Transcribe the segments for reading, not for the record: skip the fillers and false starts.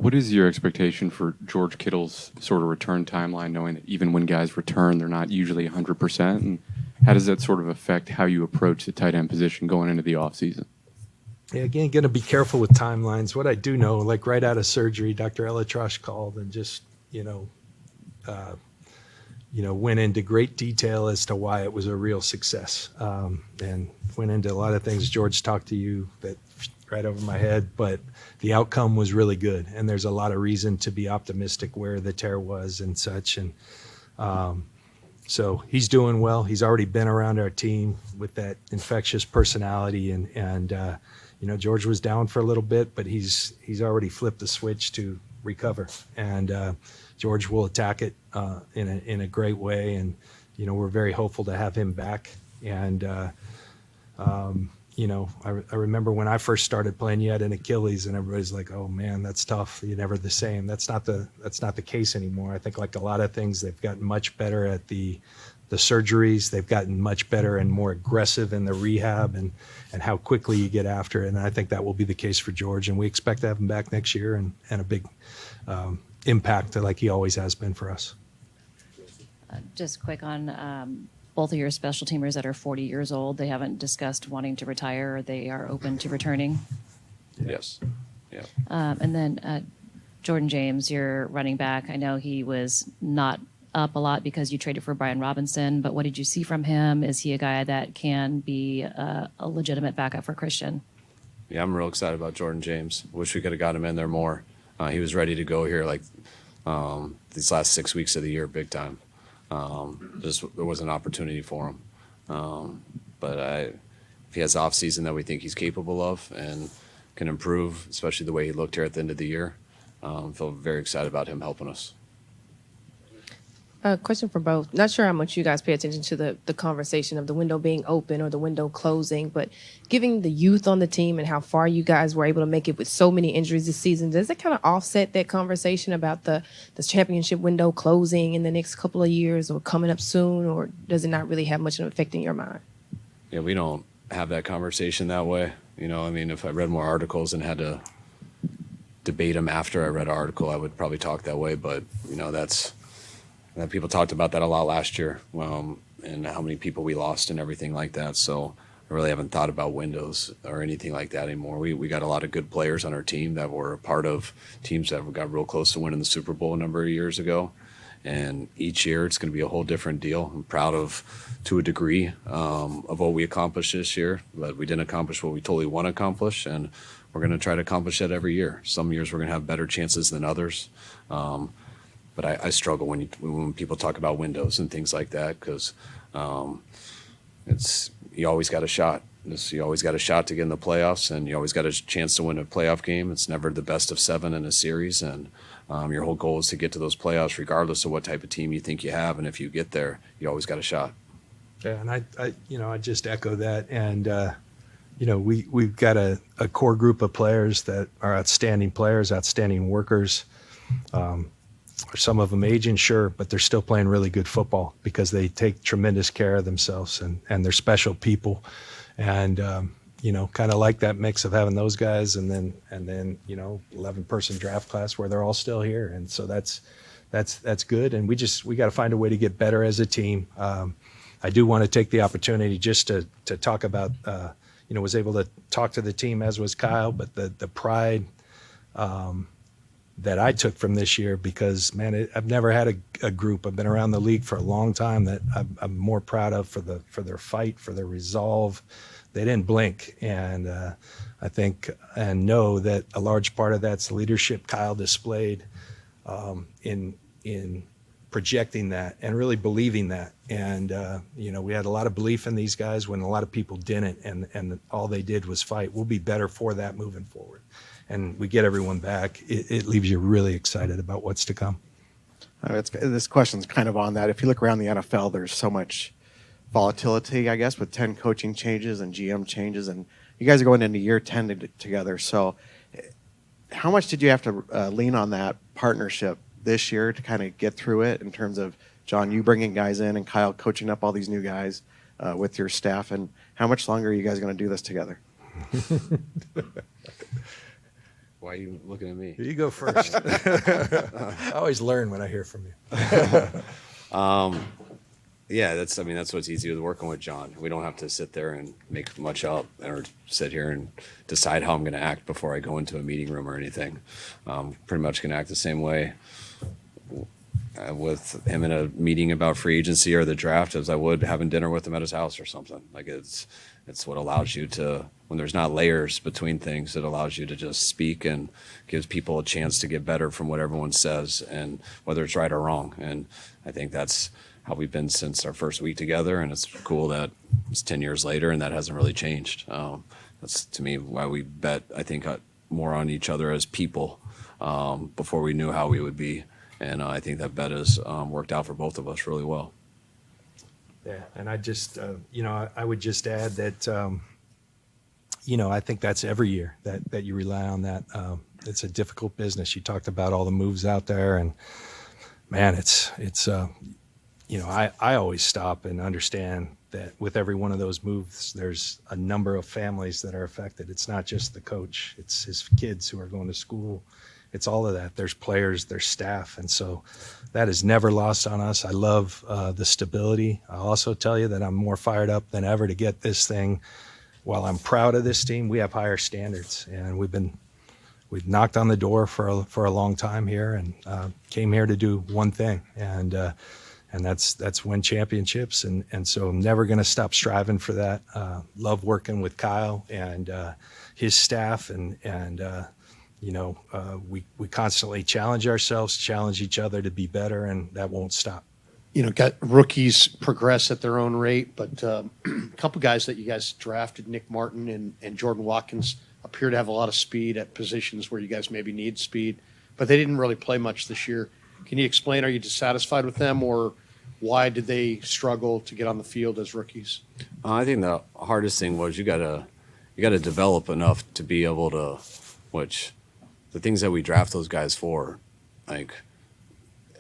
What is your expectation for George Kittle's sort of return timeline, knowing that even when guys return, they're not usually 100%? And how does that sort of affect how you approach the tight end position going into the offseason? Yeah, again, going to be careful with timelines. What I do know, like right out of surgery, Dr. Elatrosh called and just, went into great detail as to why it was a real success, and went into a lot of things. George talked to you that right over my head, but the outcome was really good, and there's a lot of reason to be optimistic where the tear was and such. And so he's doing well. He's already been around our team with that infectious personality, and George was down for a little bit, but he's already flipped the switch to recover, and George will attack it in a great way, and we're very hopeful to have him back. And I remember when I first started playing, you had an Achilles, and everybody's like, "Oh man, that's tough. You're never the same." That's not the case anymore. I think like a lot of things, they've gotten much better at the surgeries. They've gotten much better and more aggressive in the rehab and how quickly you get after it. And I think that will be the case for George. And we expect to have him back next year and a big impact like he always has been for us. Just quick on both of your special teamers that are 40 years old. They haven't discussed wanting to retire. Or they are open to returning. Yes. Yeah. And then Jordan James, your running back. I know he was not up a lot because you traded for Brian Robinson, but what did you see from him? Is he a guy that can be a legitimate backup for Christian? Yeah, I'm real excited about Jordan James. Wish we could have got him in there more. He was ready to go here these last 6 weeks of the year, big time. There was an opportunity for him. But if he has off season that we think he's capable of and can improve, especially the way he looked here at the end of the year, feel very excited about him helping us. Question for both. Not sure how much you guys pay attention to the conversation of the window being open or the window closing, but giving the youth on the team and how far you guys were able to make it with so many injuries this season, does it kind of offset that conversation about the championship window closing in the next couple of years or coming up soon, or does it not really have much of an effect in your mind? Yeah, we don't have that conversation that way. If I read more articles and had to debate them after I read an article, I would probably talk that way, but people talked about that a lot last year, and how many people we lost and everything like that. So I really haven't thought about windows or anything like that anymore. We got a lot of good players on our team that were a part of teams that got real close to winning the Super Bowl a number of years ago. And each year it's going to be a whole different deal. I'm proud of, to a degree, of what we accomplished this year, but we didn't accomplish what we totally want to accomplish, and we're going to try to accomplish that every year. Some years we're going to have better chances than others. But I struggle when people talk about windows and things like that, because you always got a shot. You always got a shot to get in the playoffs, and you always got a chance to win a playoff game. It's never the best of 7 in a series, and your whole goal is to get to those playoffs regardless of what type of team you think you have. And if you get there, you always got a shot. Yeah, and I just echo that. And we've got a core group of players that are outstanding players, outstanding workers. Some of them aging, sure, but they're still playing really good football because they take tremendous care of themselves, and they're special people. And kind of like that mix of having those guys and then 11-person draft class where they're all still here. And so that's good. And we got to find a way to get better as a team. I do want to take the opportunity just to talk about, was able to talk to the team, as was Kyle, but the pride that I took from this year, because man, I've never had a group. I've been around the league for a long time that I'm more proud of for their fight, for their resolve. They didn't blink, and I think and know that a large part of that's the leadership Kyle displayed in projecting that and really believing that. And we had a lot of belief in these guys when a lot of people didn't, and all they did was fight. We'll be better for that moving forward. And we get everyone back, it leaves you really excited about what's to come. This question's kind of on that. If you look around the NFL, there's so much volatility, I guess, with 10 coaching changes and GM changes, and you guys are going into year 10 together. So how much did you have to lean on that partnership this year to kind of get through it, in terms of, John, you bringing guys in and Kyle coaching up all these new guys with your staff, and how much longer are you guys going to do this together? Why are you looking at me? You go first. I always learn when I hear from you. Yeah, that's what's easy with working with John. We don't have to sit there and make much up or sit here and decide how I'm going to act before I go into a meeting room or anything. Pretty much going to act the same way with him in a meeting about free agency or the draft as I would having dinner with him at his house or something. Like it's what allows you to, when there's not layers between things, it allows you to just speak and gives people a chance to get better from what everyone says and whether it's right or wrong. And I think that's how we've been since our first week together, and it's cool that it's 10 years later and that hasn't really changed. That's to me why we bet, I think, more on each other as people before we knew how we would be, and I think that bet has worked out for both of us really well. Yeah, and I just, I would just add that, I think that's every year that you rely on that. It's a difficult business. You talked about all the moves out there, and man, it's I always stop and understand that with every one of those moves, there's a number of families that are affected. It's not just the coach, it's his kids who are going to school. It's all of that. There's players, there's staff. And so that is never lost on us. I love the stability. I'll also tell you that I'm more fired up than ever to get this thing. While I'm proud of this team, we have higher standards, and we've knocked on the door for a long time here, and came here to do one thing. And that's win championships. And so I'm never going to stop striving for that. Love working with Kyle and his staff. We constantly challenge ourselves, challenge each other to be better, and that won't stop. Got rookies progress at their own rate, but a couple guys that you guys drafted, Nick Martin and Jordan Watkins, appear to have a lot of speed at positions where you guys maybe need speed, but they didn't really play much this year. Can you explain, are you dissatisfied with them, or why did they struggle to get on the field as rookies? I think the hardest thing was you gotta develop enough to be able to, which the things that we draft those guys for, like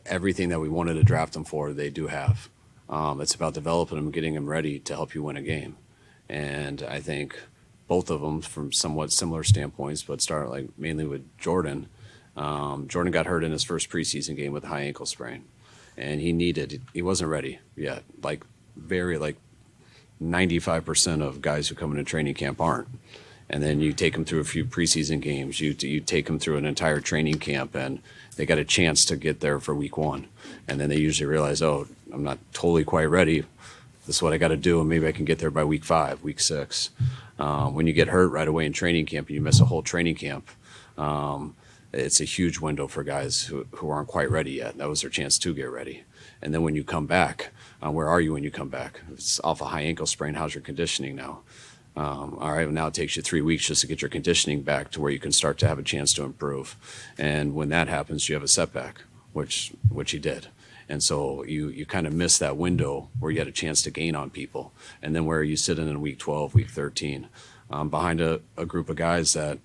everything that we wanted to draft them for, they do have. It's about developing them, getting them ready to help you win a game. And I think both of them from somewhat similar standpoints, but start like mainly with Jordan. Jordan got hurt in his first preseason game with a high ankle sprain, and he wasn't ready yet. Like 95% of guys who come into training camp aren't. And then you take them through a few preseason games. You take them through an entire training camp, and they got a chance to get there for week one. And then they usually realize, oh, I'm not totally quite ready. This is what I got to do, and maybe I can get there by week 5, week 6. When you get hurt right away in training camp and you miss a whole training camp, it's a huge window for guys who aren't quite ready yet. That was their chance to get ready. And then when you come back, where are you when you come back? If it's off a high ankle sprain, how's your conditioning now? All right, well, now it takes you 3 weeks just to get your conditioning back to where you can start to have a chance to improve. And when that happens, you have a setback, which you did. And so you kind of miss that window where you had a chance to gain on people. And then where are you sitting in week 12, week 13, behind a group of guys that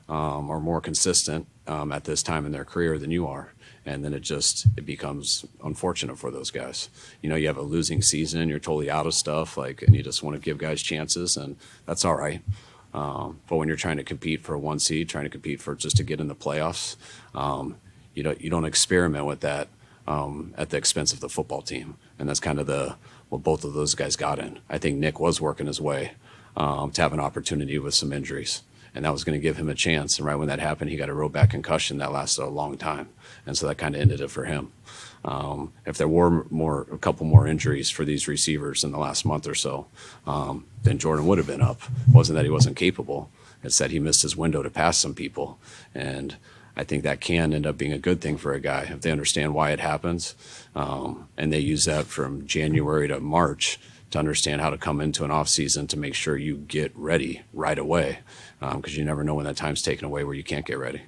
are more consistent at this time in their career than you are. And then it becomes unfortunate for those guys. You have a losing season, you're totally out of stuff, and you just want to give guys chances, and that's all right. But when you're trying to compete for a 1 seed, trying to compete for just to get in the playoffs, you don't experiment with that at the expense of the football team. And that's kind of what both of those guys got in. I think Nick was working his way to have an opportunity with some injuries. And that was going to give him a chance. And right when that happened, he got a real bad concussion that lasted a long time. And so that kind of ended it for him. If there were a couple more injuries for these receivers in the last month or so, then Jordan would have been up. It wasn't that he wasn't capable. It's that he missed his window to pass some people. And I think that can end up being a good thing for a guy if they understand why it happens. And they use that from January to March to understand how to come into an off season to make sure you get ready right away, because you never know when that time's taken away where you can't get ready.